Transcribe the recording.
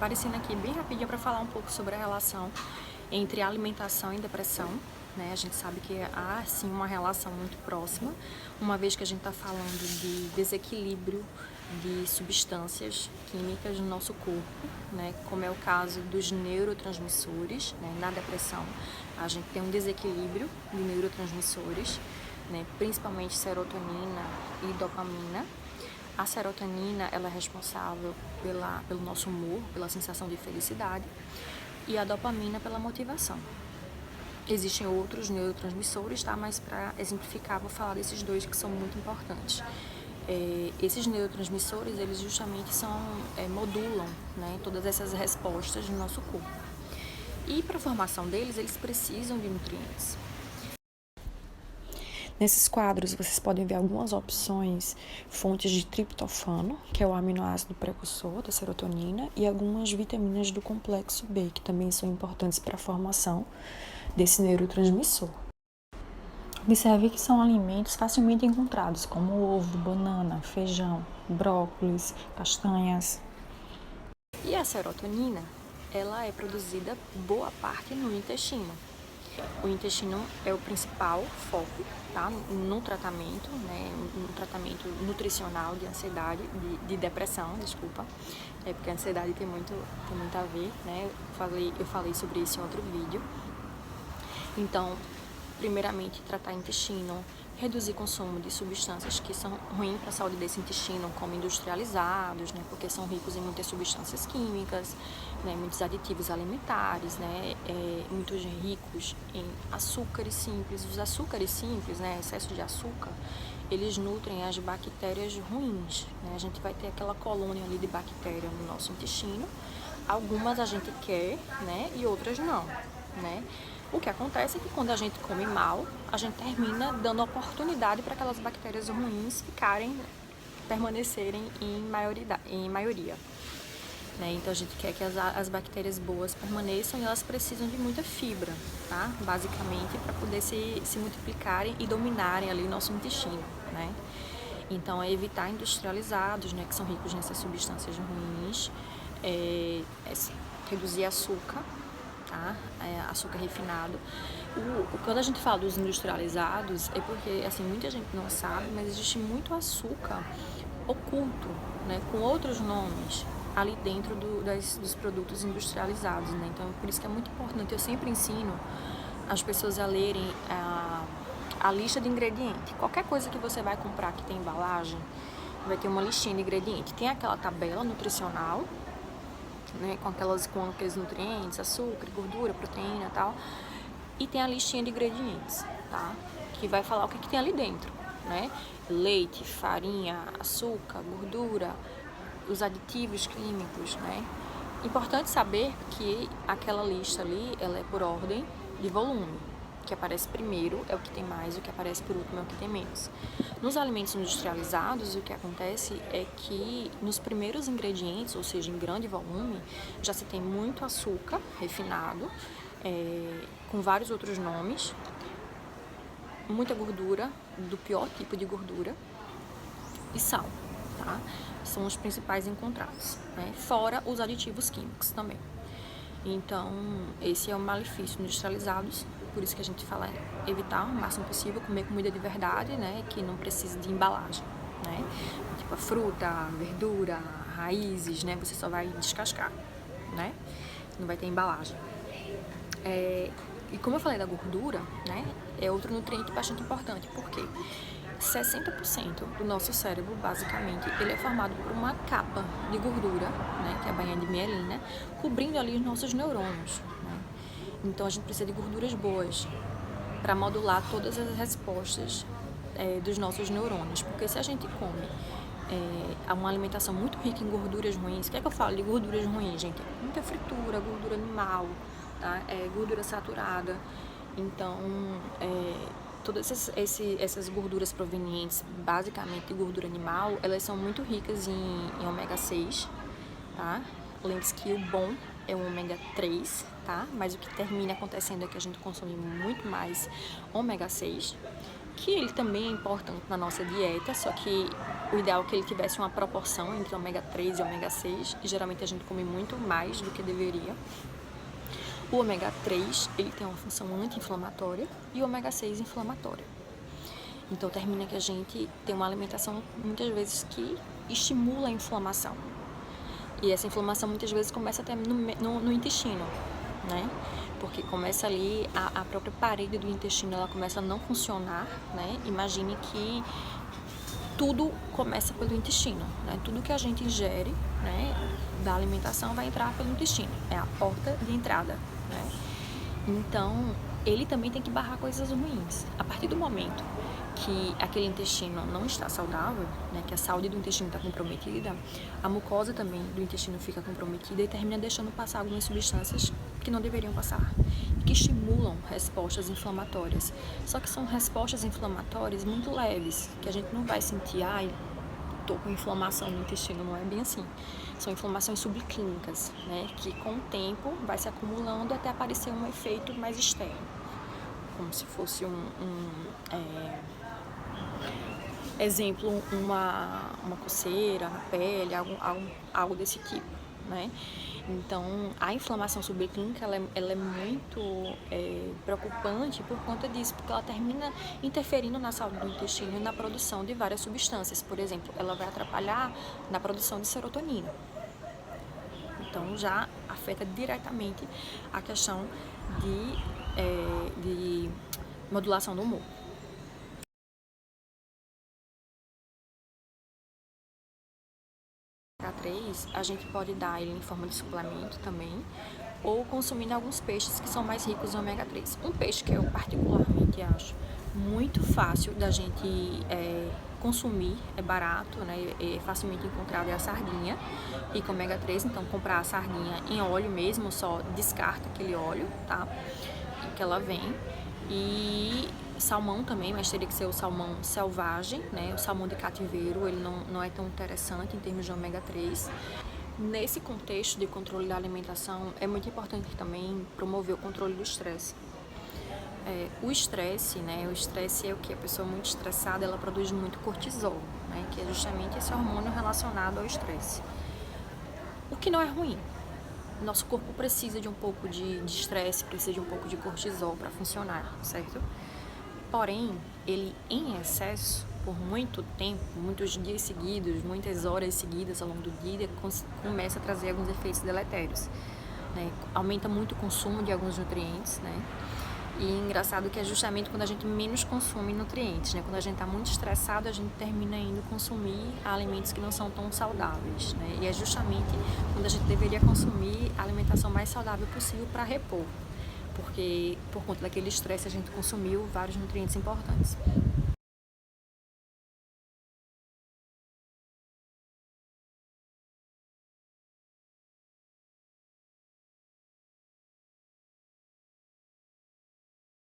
aparecendo aqui bem rapidinho para falar um pouco sobre a relação entre alimentação e depressão, né? A gente sabe que há, sim, uma relação muito próxima, uma vez que a gente está falando de desequilíbrio de substâncias químicas no nosso corpo, né? Como é o caso dos neurotransmissores, né? Na depressão, a gente tem um desequilíbrio de neurotransmissores, né? Principalmente serotonina e dopamina. A serotonina, ela é responsável pelo nosso humor, pela sensação de felicidade, e a dopamina pela motivação. Existem outros neurotransmissores, tá? Mas para exemplificar, vou falar desses dois que são muito importantes. Esses neurotransmissores, eles justamente modulam, né, todas essas respostas no nosso corpo. E para a formação deles, eles precisam de nutrientes. Nesses quadros, vocês podem ver algumas opções, fontes de triptofano, que é o aminoácido precursor da serotonina, e algumas vitaminas do complexo B, que também são importantes para a formação desse neurotransmissor. Observe que são alimentos facilmente encontrados, como ovo, banana, feijão, brócolis, castanhas. E a serotonina, ela é produzida boa parte no intestino. O intestino é o principal foco, tá? No tratamento, né? No tratamento nutricional de ansiedade, de depressão, desculpa. Porque a ansiedade tem muito a ver, né? Eu falei sobre isso em outro vídeo. Então, primeiramente, tratar intestino, reduzir o consumo de substâncias que são ruins para a saúde desse intestino, como industrializados, né, porque são ricos em muitas substâncias químicas, né, muitos aditivos alimentares, né, muitos ricos em açúcares simples. Os açúcares simples, né, excesso de açúcar, eles nutrem as bactérias ruins, né? A gente vai ter aquela colônia ali de bactéria no nosso intestino. Algumas a gente quer, né, e outras não, né? O que acontece é que quando a gente come mal, a gente termina dando oportunidade para aquelas bactérias ruins permanecerem em maioria. Né? Então a gente quer que as bactérias boas permaneçam e elas precisam de muita fibra, tá? Basicamente para poder se multiplicarem e dominarem ali o nosso intestino, né? Então é evitar industrializados, né, que são ricos nessas substâncias ruins, reduzir açúcar, tá? Açúcar refinado. Quando a gente fala dos industrializados, é porque, assim, muita gente não sabe, mas existe muito açúcar oculto, né, com outros nomes ali dentro dos produtos industrializados, né? Então, por isso que é muito importante. Eu sempre ensino as pessoas a lerem a lista de ingredientes. Qualquer coisa que você vai comprar que tem embalagem, vai ter uma listinha de ingredientes. Tem aquela tabela nutricional, né, com aqueles nutrientes, açúcar, gordura, proteína e tal. E tem a listinha de ingredientes, tá? Que vai falar o que tem ali dentro, né? Leite, farinha, açúcar, gordura, os aditivos químicos, né? Importante saber que aquela lista ali, ela é por ordem de volume. O que aparece primeiro é o que tem mais, o que aparece por último é o que tem menos. Nos alimentos industrializados, o que acontece é que nos primeiros ingredientes, ou seja, em grande volume, já se tem muito açúcar refinado, com vários outros nomes, muita gordura, do pior tipo de gordura, e sal, tá? São os principais encontrados, né? Fora os aditivos químicos também. Então, esse é o malefício industrializados, por isso que a gente fala evitar o máximo possível comer comida de verdade, né, que não precise de embalagem, né, tipo a fruta, a verdura, raízes, né, você só vai descascar, né, não vai ter embalagem. E como eu falei da gordura, né, é outro nutriente bastante importante, porque 60% do nosso cérebro, basicamente, ele é formado por uma capa de gordura, né, que é a bainha de mielina, cobrindo ali os nossos neurônios, né? Então, a gente precisa de gorduras boas para modular todas as respostas dos nossos neurônios. Porque se a gente come uma alimentação muito rica em gorduras ruins, o que é que eu falo de gorduras ruins, gente? Muita fritura, gordura animal, tá? Gordura saturada. Então, todas essas gorduras provenientes, basicamente de gordura animal, elas são muito ricas em ômega 6, tá? Lembre-se que o bom é o ômega 3, tá? Mas o que termina acontecendo é que a gente consome muito mais ômega 6, que ele também é importante na nossa dieta, só que O ideal é que ele tivesse uma proporção entre ômega 3 e ômega 6, e geralmente a gente come muito mais do que deveria. O ômega 3, ele tem uma função anti-inflamatória e o ômega 6 inflamatória. Então termina que a gente tem uma alimentação muitas vezes que estimula a inflamação. E essa inflamação muitas vezes começa até no intestino, né? Porque começa ali, a própria parede do intestino, ela começa a não funcionar, né? Imagine que tudo começa pelo intestino, né? Tudo que a gente ingere, né, da alimentação vai entrar pelo intestino, é a porta de entrada, né? Então, ele também tem que barrar coisas ruins. A partir do momento que aquele intestino não está saudável, né, que a saúde do intestino está comprometida, a mucosa também do intestino fica comprometida e termina deixando passar algumas substâncias que não deveriam passar, que estimulam respostas inflamatórias. Só que são respostas inflamatórias muito leves, que a gente não vai sentir, tô com inflamação no intestino, não é bem assim. São inflamações subclínicas, né, que com o tempo vai se acumulando até aparecer um efeito mais externo, como se fosse exemplo, uma coceira na pele, algo desse tipo, né? Então, a inflamação subclínica, ela é muito preocupante por conta disso, porque ela termina interferindo na saúde do intestino e na produção de várias substâncias. Por exemplo, ela vai atrapalhar na produção de serotonina. Então, já afeta diretamente a questão de modulação do humor. Ômega 3, a gente pode dar ele em forma de suplemento também, ou consumindo alguns peixes que são mais ricos em ômega 3. Um peixe que eu particularmente acho muito fácil da gente consumir, é barato, né, é facilmente encontrado, é a sardinha, rica em ômega 3. Então, comprar a sardinha em óleo mesmo, só descarta aquele óleo, tá, que ela vem. E salmão também, mas teria que ser o salmão selvagem, né? O salmão de cativeiro, ele não é tão interessante em termos de ômega 3. Nesse contexto de controle da alimentação, é muito importante também promover o controle do estresse. O estresse, né? O estresse é o que? A pessoa muito estressada, ela produz muito cortisol, né? Que é justamente esse hormônio relacionado ao estresse. O que não é ruim. Nosso corpo precisa de um pouco de estresse, precisa de um pouco de cortisol para funcionar, certo? Porém, ele em excesso, por muito tempo, muitos dias seguidos, muitas horas seguidas ao longo do dia, começa a trazer alguns efeitos deletérios, né? Aumenta muito o consumo de alguns nutrientes, né? E engraçado que é justamente quando a gente menos consome nutrientes, né? Quando a gente está muito estressado, a gente termina indo consumir alimentos que não são tão saudáveis, né? E é justamente quando a gente deveria consumir a alimentação mais saudável possível para repor, porque por conta daquele estresse a gente consumiu vários nutrientes importantes.